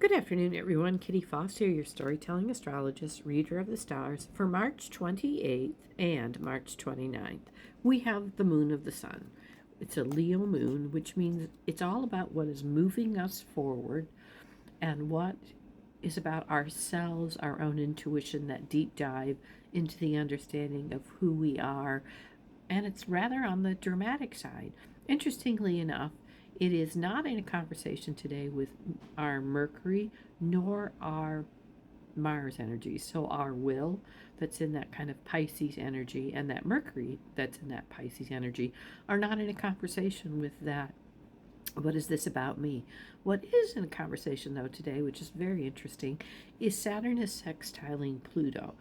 Good afternoon, everyone. Kitty Foster, your storytelling astrologist, reader of the stars, for March 28th and March 29th. We have the moon of the sun. It's a Leo moon, which means it's all about what is moving us forward and what is about ourselves, our own intuition, that deep dive into the understanding of who we are. And it's rather on the dramatic side. Interestingly enough, it is not in a conversation today with our Mercury nor our Mars energy. So our will that's in that kind of Pisces energy and that Mercury that's in that Pisces energy are not in a conversation with that. What is this about me? What is in a conversation though today, which is very interesting, is Saturn is sextiling Pluto.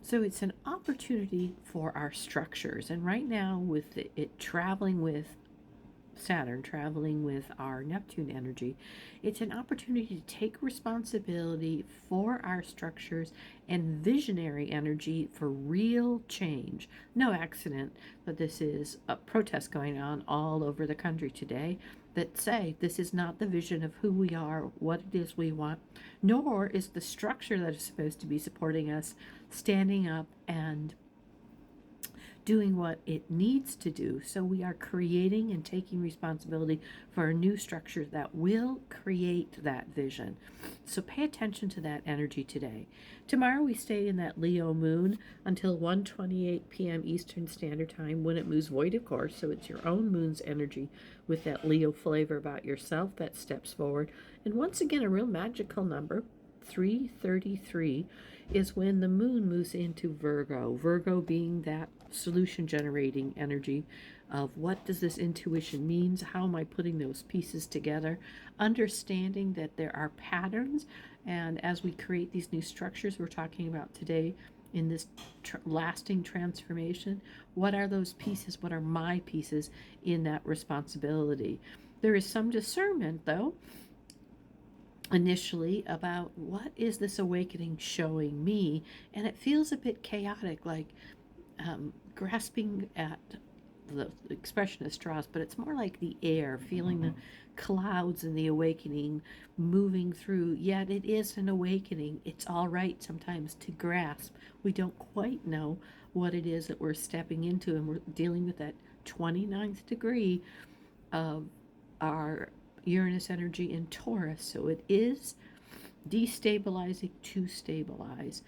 So it's an opportunity for our structures. And right now, with it traveling with Saturn, traveling with our Neptune energy, it's an opportunity to take responsibility for our structures and visionary energy for real change. No accident that this is a protest going on all over the country today that say this is not the vision of who we are, what it is we want, nor is the structure that is supposed to be supporting us standing up and doing what it needs to do. So we are creating and taking responsibility for a new structure that will create that vision. So pay attention to that energy today. Tomorrow we stay in that Leo moon until 1:28 p.m. Eastern Standard Time, when it moves void, of course. So it's your own moon's energy with that Leo flavor about yourself that steps forward. And once again, a real magical number, 333, is when the moon moves into Virgo. Virgo being that solution generating energy of what does this intuition means, how am I putting those pieces together, understanding that there are patterns, and as we create these new structures we're talking about today in this lasting transformation, what are those pieces, what are my pieces in that responsibility. There is some discernment though initially about what is this awakening showing me, and it feels a bit chaotic, like grasping at the expression of straws, but it's more like the air, feeling the clouds and the awakening moving through. Yet it is an awakening. It's all right sometimes to grasp. We don't quite know what it is that we're stepping into, and we're dealing with that 29th degree of our Uranus energy in Taurus. So it is destabilizing to stabilize.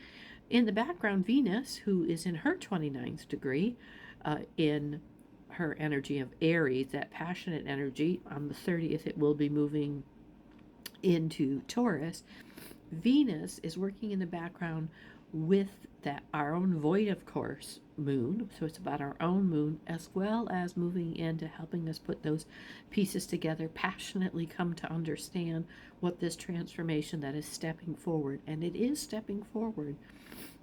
In the background, Venus, who is in her 29th degree, in her energy of Aries, that passionate energy, on the 30th it will be moving into Taurus. Venus is working in the background with that our own void, of course, moon. So it's about our own moon, as well as moving into helping us put those pieces together, passionately come to understand what this transformation that is stepping forward, and it is stepping forward.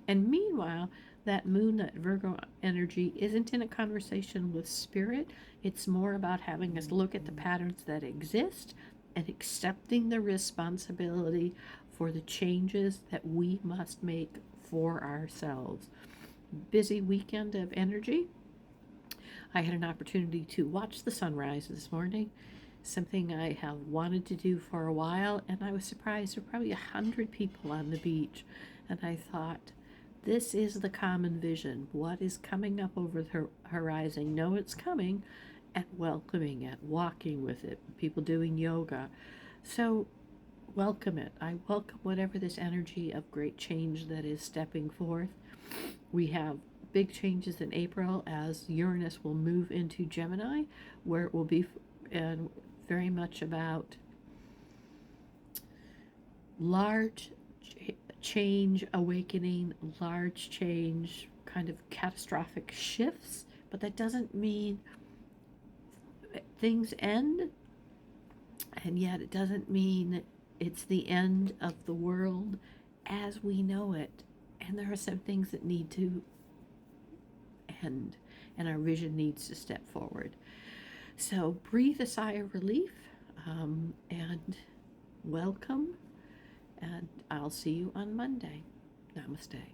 And meanwhile, that moon, that Virgo energy, isn't in a conversation with spirit. It's more about having us look at the patterns that exist and accepting the responsibility for the changes that we must make for ourselves. Busy weekend of energy. I had an opportunity to watch the sunrise this morning, something I have wanted to do for a while, and I was surprised there were probably 100 people on the beach, and I thought, this is the common vision. What is coming up over the horizon? Know it's coming, and welcoming it, walking with it, people doing yoga. So welcome it. I welcome whatever this energy of great change that is stepping forth. We have big changes in April as Uranus will move into Gemini, where it will be very much about large change, awakening, large change, kind of catastrophic shifts. But that doesn't mean things end, and yet it doesn't mean it's the end of the world as we know it. And there are some things that need to end, and our vision needs to step forward. So breathe a sigh of relief, and welcome, and I'll see you on Monday. Namaste.